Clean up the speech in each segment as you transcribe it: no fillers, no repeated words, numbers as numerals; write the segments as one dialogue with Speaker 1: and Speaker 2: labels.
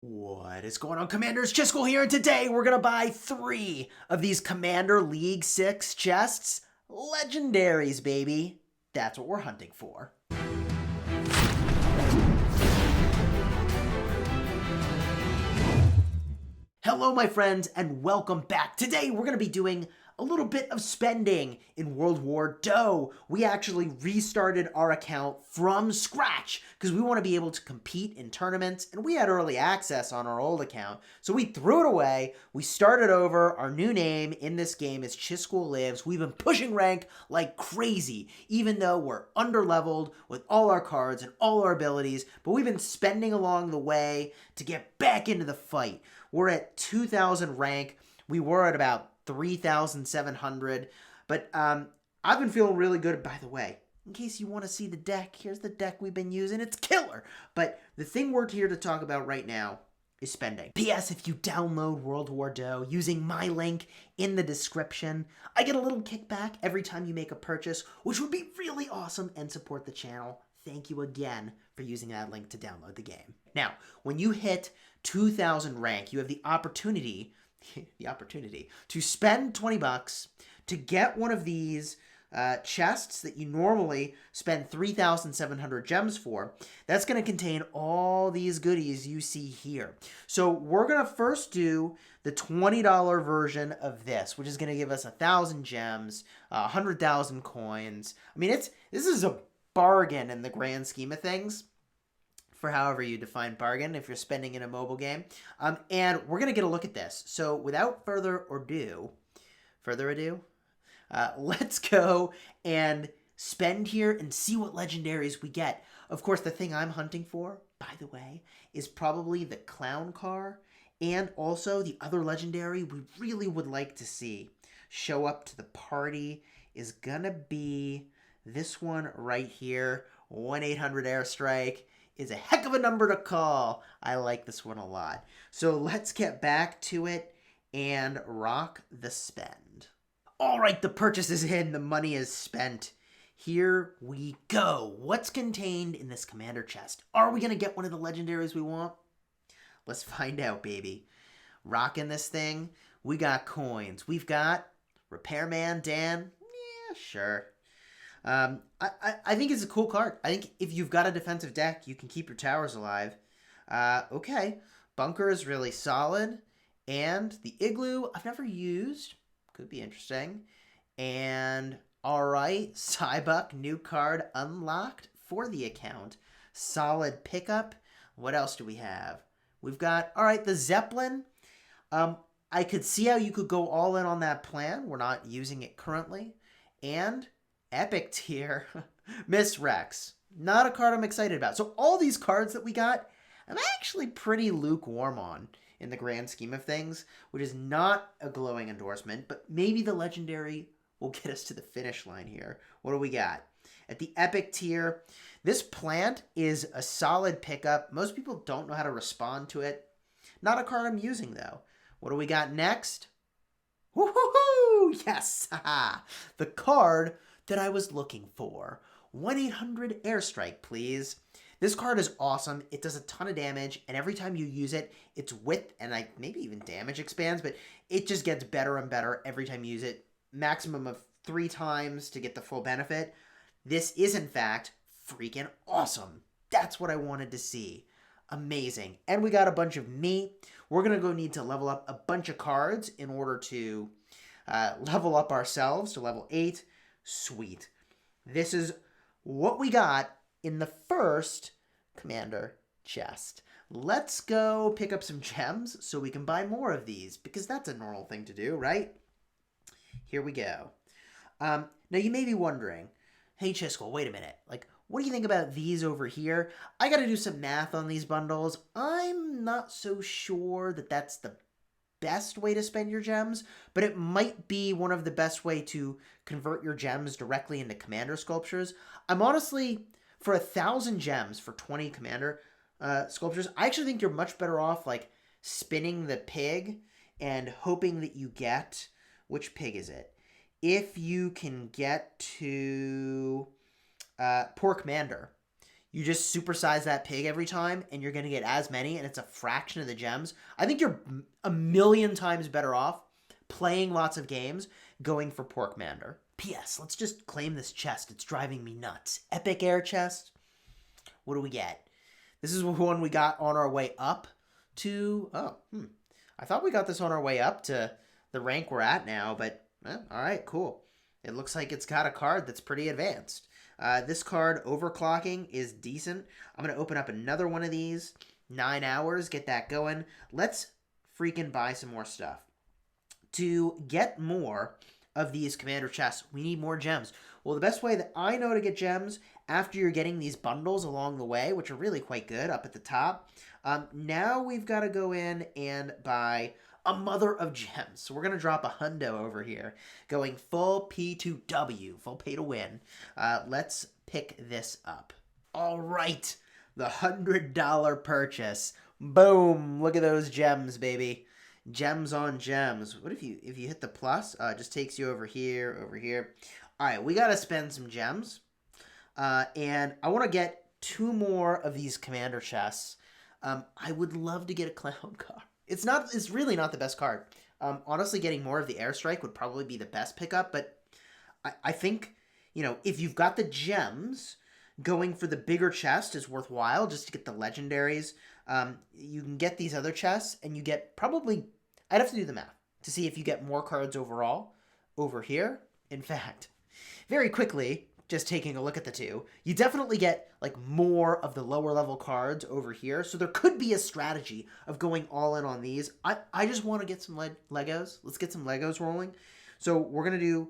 Speaker 1: What is going on, Commanders? Chisgule here, and today we're going to buy 3 of these Commander League 6 chests. Legendaries, baby. That's what we're hunting for. Hello, my friends, and welcome back. Today we're going to be doing a little bit of spending in World War Doh. We actually restarted our account from scratch because we want to be able to compete in tournaments, and we had early access on our old account, so we threw it away. We started over. Our new name in this game is Chisgule Lives. We've been pushing rank like crazy, even though we're underleveled with all our cards and all our abilities, but we've been spending along the way to get back into the fight. We're at 2,000 rank. We were at about 3,700. But I've been feeling really good. By the way, in case you want to see the deck, here's the deck we've been using. It's killer. But the thing we're here to talk about right now is spending. P.S. If you download World War Doh using my link in the description, I get a little kickback every time you make a purchase, which would be really awesome and support the channel. Thank you again for using that link to download the game. Now, when you hit 2,000 rank, you have the opportunity to spend 20 bucks to get one of these chests that you normally spend 3,700 gems for. That's going to contain all these goodies you see here. So we're going to first do the $20 version of this, which is going to give us 1,000 gems, 100,000 coins. I mean, this is a bargain in the grand scheme of things, for however you define bargain if you're spending in a mobile game. And we're going to get a look at this. So without further ado, let's go and spend here and see what legendaries we get. Of course, the thing I'm hunting for, by the way, is probably the Clowncar, and also the other legendary we really would like to see show up to the party is going to be this one right here, 1-800-AIRSTRIKE. Is a heck of a number to call. I like this one a lot. So let's get back to it and rock the spend. All right, the purchase is in. The money is spent. Here we go. What's contained in this commander chest? Are we going to get one of the legendaries we want? Let's find out, baby. Rocking this thing. We got coins. We've got Repairman Dan. Yeah, sure. I think it's a cool card. I think if you've got a defensive deck, you can keep your towers alive. Okay. Bunker is really solid. And the Igloo, I've never used. Could be interesting. And, alright, Cybuck, new card unlocked for the account. Solid pickup. What else do we have? We've got, alright, the Zeppelin. I could see how you could go all in on that plan. We're not using it currently. And Epic tier, Miss Rex. Not a card I'm excited about. So all these cards that we got, I'm actually pretty lukewarm on in the grand scheme of things, which is not a glowing endorsement, but maybe the legendary will get us to the finish line here. What do we got? At the Epic tier, this plant is a solid pickup. Most people don't know how to respond to it. Not a card I'm using, though. What do we got next? Woohoo! Yes! The card that I was looking for. 1-800-AIRSTRIKE, please. This card is awesome. It does a ton of damage, and every time you use it, its width and maybe even damage expands, but it just gets better and better every time you use it. Maximum of 3 times to get the full benefit. This is, in fact, freaking awesome. That's what I wanted to see. Amazing. And we got a bunch of meat. We're going to go need to level up a bunch of cards in order to level up ourselves to level 8. Sweet. This is what we got in the first commander chest. Let's go pick up some gems so we can buy more of these, because that's a normal thing to do, right? Here we go. Now you may be wondering, hey Chisgule, wait a minute. What do you think about these over here? I got to do some math on these bundles. I'm not so sure that that's the best way to spend your gems, but it might be one of the best way to convert your gems directly into commander sculptures. I'm honestly, for 1,000 gems for 20 commander sculptures, I actually think you're much better off spinning the pig and hoping that you get, which pig is it? If you can get to Pork Mander, You just supersize that pig every time, and you're going to get as many, and it's a fraction of the gems. I think you're a million times better off playing lots of games going for Porkmander. P.S. Let's just claim this chest. It's driving me nuts. Epic Air Chest. What do we get? This is one we got on our way up to... I thought we got this on our way up to the rank we're at now, but all right, cool. It looks like it's got a card that's pretty advanced. This card, Overclocking, is decent. I'm going to open up another one of these. 9 hours, get that going. Let's freaking buy some more stuff. To get more of these commander chests, we need more gems. Well, the best way that I know to get gems after you're getting these bundles along the way, which are really quite good up at the top, now we've got to go in and buy a mother of gems. So we're going to drop a hundo over here, going full P2W, full pay to win. Let's pick this up. All right, the $100 purchase. Boom, look at those gems, baby. Gems on gems. What if you hit the plus? It just takes you over here, over here. All right, we got to spend some gems. And I want to get 2 more of these commander chests. I would love to get a Clowncar. It's really not the best card. Honestly, getting more of the Airstrike would probably be the best pickup, but I think, if you've got the gems, going for the bigger chest is worthwhile just to get the legendaries. You can get these other chests, and you get probably... I'd have to do the math to see if you get more cards overall over here. In fact, very quickly, just taking a look at the two, you definitely get more of the lower level cards over here. So there could be a strategy of going all in on these. I just want to get some Legos. Let's get some Legos rolling. So we're going to do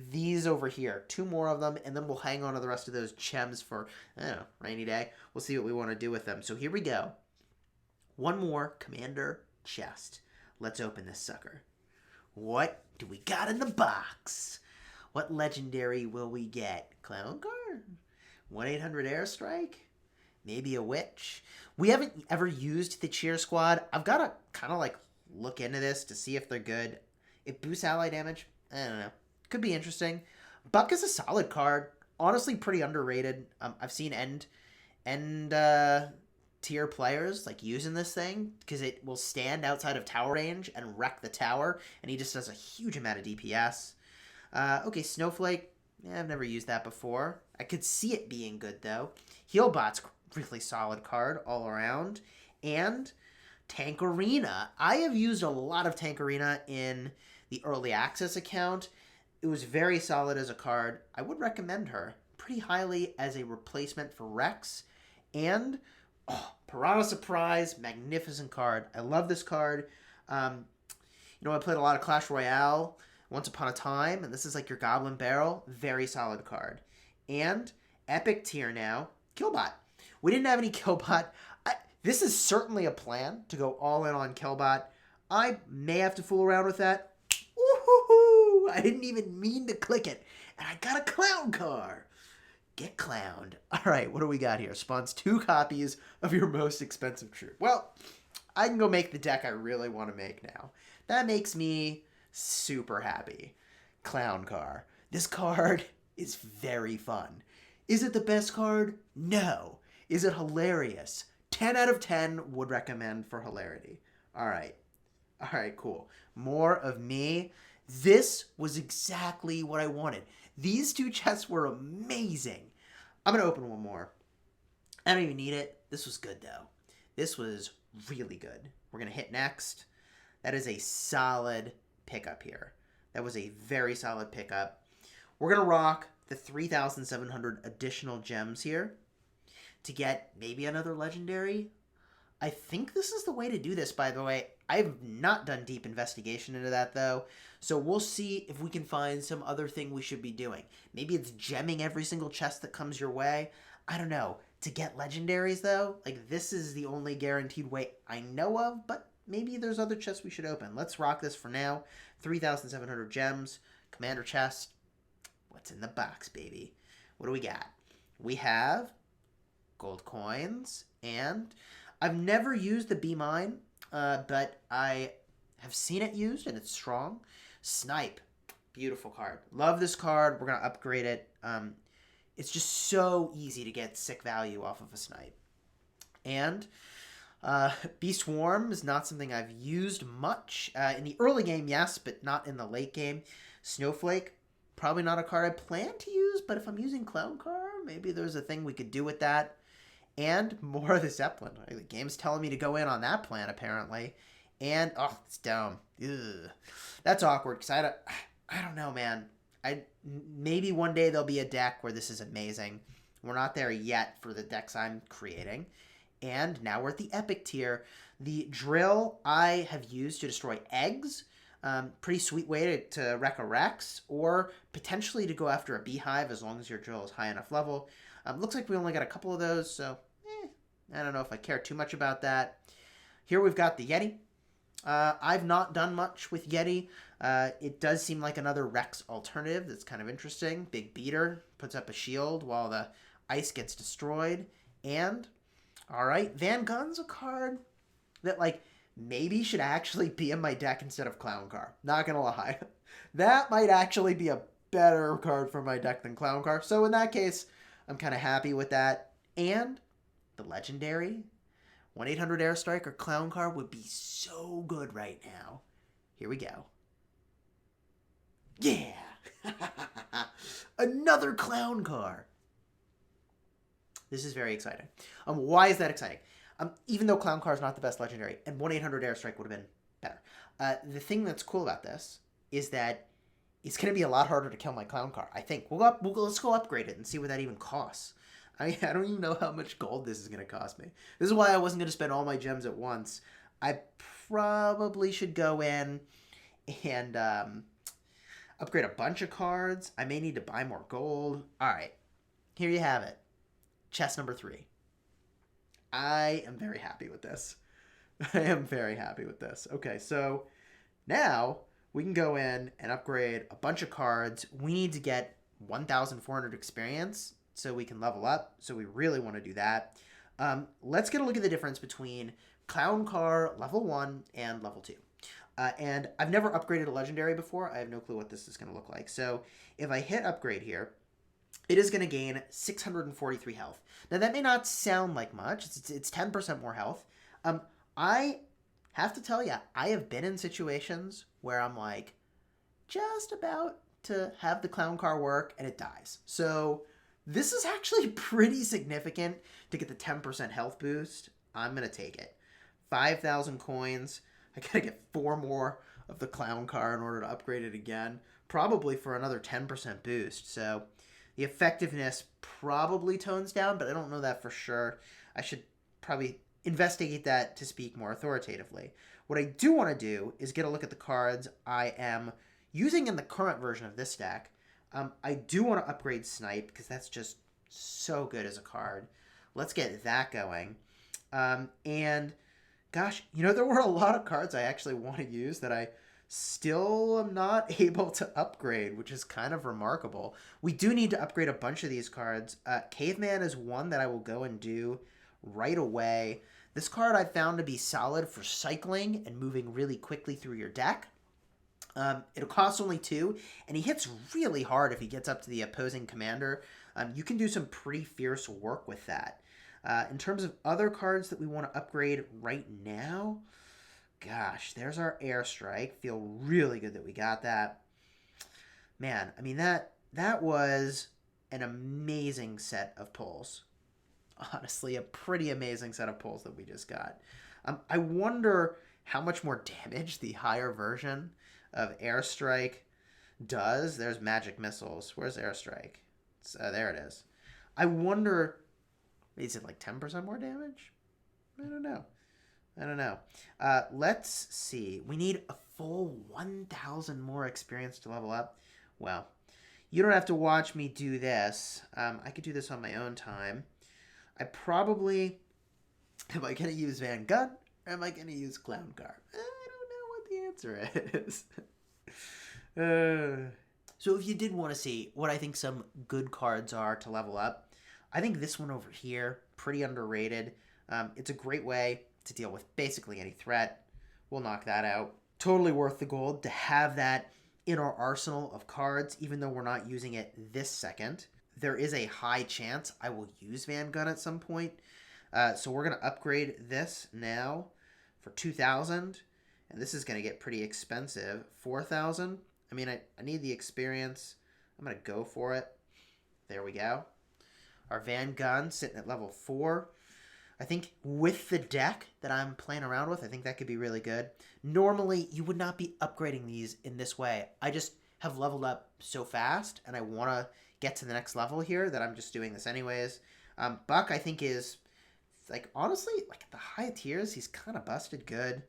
Speaker 1: these over here, 2 more of them, and then we'll hang on to the rest of those gems for, I don't know, rainy day. We'll see what we want to do with them. So here we go. 1 more commander chest. Let's open this sucker. What do we got in the box? What legendary will we get? Clowncar? 1-800 Airstrike? Maybe a witch? We haven't ever used the cheer squad. I've got to kind of look into this to see if they're good. It boosts ally damage. I don't know. Could be interesting. Buck is a solid card. Honestly, pretty underrated. I've seen end tier players using this thing because it will stand outside of tower range and wreck the tower, and he just does a huge amount of DPS. Okay, Snowflake. Yeah, I've never used that before. I could see it being good though. Healbot's really solid card all around. And Tank Arena. I have used a lot of Tank Arena in the early access account. It was very solid as a card. I would recommend her pretty highly as a replacement for Rex. And Piranha Surprise, magnificent card. I love this card. I played a lot of Clash Royale once upon a time, and this is your Goblin Barrel. Very solid card. And epic tier now, Killbot. We didn't have any Killbot. This is certainly a plan to go all in on Killbot. I may have to fool around with that. Woohoo! I didn't even mean to click it. And I got a Clowncar. Get clowned. All right, what do we got here? Spawns 2 copies of your most expensive troop. Well, I can go make the deck I really want to make now. That makes me super happy. Clowncar. This card is very fun. Is it the best card? No. Is it hilarious? 10 out of 10 would recommend for hilarity. All right, cool. More of me. This was exactly what I wanted. These 2 chests were amazing. I'm going to open 1 more. I don't even need it. This was good, though. This was really good. We're going to hit next. That is a solid pickup here. That was a very solid pickup. We're going to rock the 3,700 additional gems here to get maybe another legendary. I think this is the way to do this, by the way. I've not done deep investigation into that, though. So we'll see if we can find some other thing we should be doing. Maybe it's gemming every single chest that comes your way. I don't know. To get legendaries, though, this is the only guaranteed way I know of, but maybe there's other chests we should open. Let's rock this for now. 3,700 gems. Commander chest. What's in the box, baby? What do we got? We have gold coins, and I've never used the Be Mine, but I have seen it used, and it's strong. Snipe. Beautiful card. Love this card. We're going to upgrade it. It's just so easy to get sick value off of a snipe. And Bee Swarm is not something I've used much. In the early game, yes, but not in the late game. Snowflake, probably not a card I plan to use, but if I'm using Clowncar, maybe there's a thing we could do with that. And more of the Zeppelin. The game's telling me to go in on that plan, apparently. And, oh, it's down. Ugh. That's awkward, because I don't know, man. Maybe one day there'll be a deck where this is amazing. We're not there yet for the decks I'm creating. And now we're at the epic tier. The drill I have used to destroy eggs. Pretty sweet way to wreck a Rex, or potentially to go after a beehive as long as your drill is high enough level. Looks like we only got a couple of those, so I don't know if I care too much about that. Here we've got the Yeti. I've not done much with Yeti. It does seem like another Rex alternative that's kind of interesting. Big beater, puts up a shield while the ice gets destroyed. And, alright, Van Gun's a card that, like, maybe should actually be in my deck instead of Clowncar. Not gonna lie. That might actually be a better card for my deck than Clowncar. So in that case, I'm kind of happy with that. And the legendary 1-800-AIR-STRIKE or Clowncar would be so good right now. Here we go. Yeah! Another Clowncar! This is very exciting. Why is that exciting? Even though Clowncar is not the best legendary, and 1-800-AIR-STRIKE would have been better. The thing that's cool about this is that it's going to be a lot harder to kill my Clowncar, I think. Let's go upgrade it and see what that even costs. I don't even know how much gold this is going to cost me. This is why I wasn't going to spend all my gems at once. I probably should go in and upgrade a bunch of cards. I may need to buy more gold. All right, here you have it. Chest number 3. I am very happy with this. I am very happy with this. Okay, so now we can go in and upgrade a bunch of cards. We need to get 1,400 experience so we can level up. So we really want to do that. Let's get a look at the difference between Clowncar level 1 and level 2. And I've never upgraded a legendary before. I have no clue what this is going to look like. So if I hit upgrade here, it is going to gain 643 health. Now, that may not sound like much. It's 10% more health. I have to tell you, I have been in situations where I'm like, just about to have the Clowncar work, and it dies. So this is actually pretty significant to get the 10% health boost. I'm going to take it. 5,000 coins. I got to get 4 more of the Clowncar in order to upgrade it again. Probably for another 10% boost. So the effectiveness probably tones down, but I don't know that for sure. I should probably investigate that to speak more authoritatively. What I do want to do is get a look at the cards I am using in the current version of this deck. I do want to upgrade Snipe because that's just so good as a card. Let's get that going. And gosh, there were a lot of cards I actually want to use that I still am not able to upgrade, which is kind of remarkable. We do need to upgrade a bunch of these cards. Caveman is one that I will go and do right away. This card I found to be solid for cycling and moving really quickly through your deck. It'll cost only 2, and he hits really hard if he gets up to the opposing commander. You can do some pretty fierce work with that. In terms of other cards that we want to upgrade right now, gosh, there's our airstrike. Feel really good that we got that. Man, I mean, that was an amazing set of pulls. Honestly, a pretty amazing set of pulls that we just got. I wonder how much more damage the higher version of airstrike does. There's magic missiles. Where's airstrike? There it is. I wonder, is it like 10% more damage? I don't know. Let's see. We need a full 1,000 more experience to level up. Well, you don't have to watch me do this. I could do this on my own time. Am I going to use Van Gun or am I going to use Clowncar? I don't know what the answer is. So if you did want to see what I think some good cards are to level up, I think this one over here, pretty underrated. It's a great way to deal with basically any threat. We'll knock that out. Totally worth the gold to have that in our arsenal of cards, even though we're not using it this second. there is a high chance I will use Van Gun at some point. So we're going to upgrade this now for 2,000. And this is going to get pretty expensive. 4,000. I mean, I need the experience. I'm going to go for it. There we go. Our Van Gun sitting at level 4. I think with the deck that I'm playing around with, I think that could be really good. Normally, you would not be upgrading these in this way. I just have leveled up so fast, and I want to get to the next level here that I'm just doing this anyways. Buck, I think, is, like, honestly, like, at the high tiers, he's kind of busted good.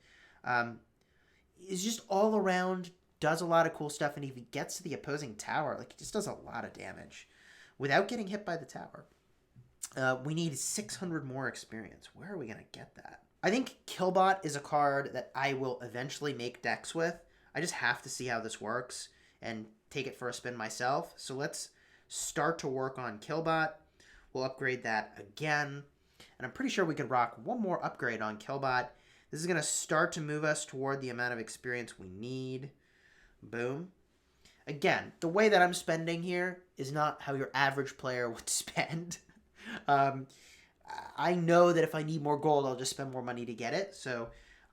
Speaker 1: He's just all around, does a lot of cool stuff, and if he gets to the opposing tower, like, he just does a lot of damage without getting hit by the tower. We need 600 more experience. Where are we going to get that? I think Killbot is a card that I will eventually make decks with. I just have to see how this works and take it for a spin myself. So let's start to work on Killbot. We'll upgrade that again. And I'm pretty sure we could rock one more upgrade on Killbot. This is going to start to move us toward the amount of experience we need. Boom. Again, the way that I'm spending here is not how your average player would spend. I know that if I need more gold, I'll just spend more money to get it. So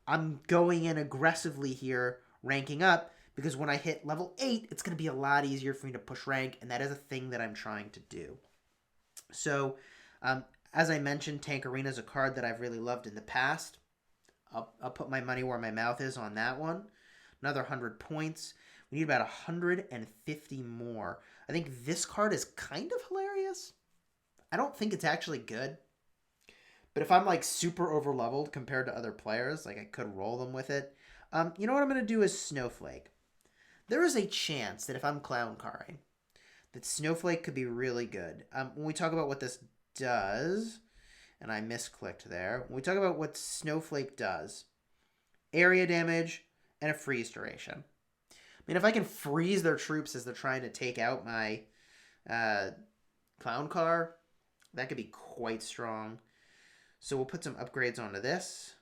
Speaker 1: I'm going in aggressively here, ranking up, because when I hit level 8, it's going to be a lot easier for me to push rank, and that is a thing that I'm trying to do. So, as I mentioned, Tank Arena is a card that I've really loved in the past. I'll put my money where my mouth is on that one. Another 100 points. We need about 150 more. I think this card is kind of hilarious. I don't think it's actually good. But if I'm like super over leveled compared to other players, like I could roll them with it. You know what I'm going to do is Snowflake. There is a chance that if I'm Clowncarring, that Snowflake could be really good. When we talk about what this does, and I misclicked there. When we talk about what Snowflake does, area damage and a freeze duration. I mean, if I can freeze their troops as they're trying to take out my Clowncar, that could be quite strong. So we'll put some upgrades onto this.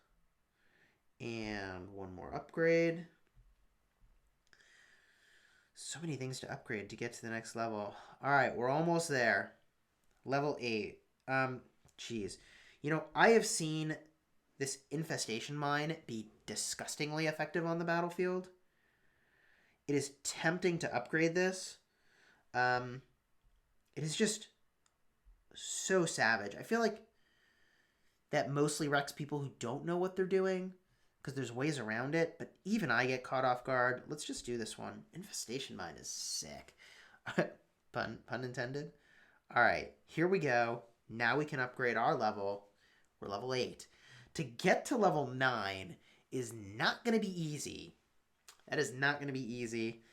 Speaker 1: And one more upgrade. So many things to upgrade to get to the next level. All right, we're almost there. Level 8. Geez. You know, I have seen this Infestation Mine be disgustingly effective on the battlefield. It is tempting to upgrade this. It is just so savage. I feel like that mostly wrecks people who don't know what they're doing, because there's ways around it, but even I get caught off guard. Let's just do this one. Infestation Mine is sick. Pun intended. All right, here we go. Now we can upgrade our level. We're level 8. To get to level 9 is not going to be easy. That is not going to be easy.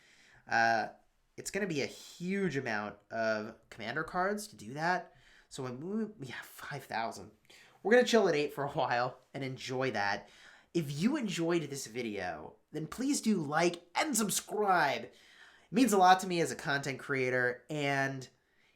Speaker 1: It's going to be a huge amount of commander cards to do that. So when we have 5,000. We're going to chill at 8 for a while and enjoy that. If you enjoyed this video, then please do like and subscribe. It means a lot to me as a content creator, and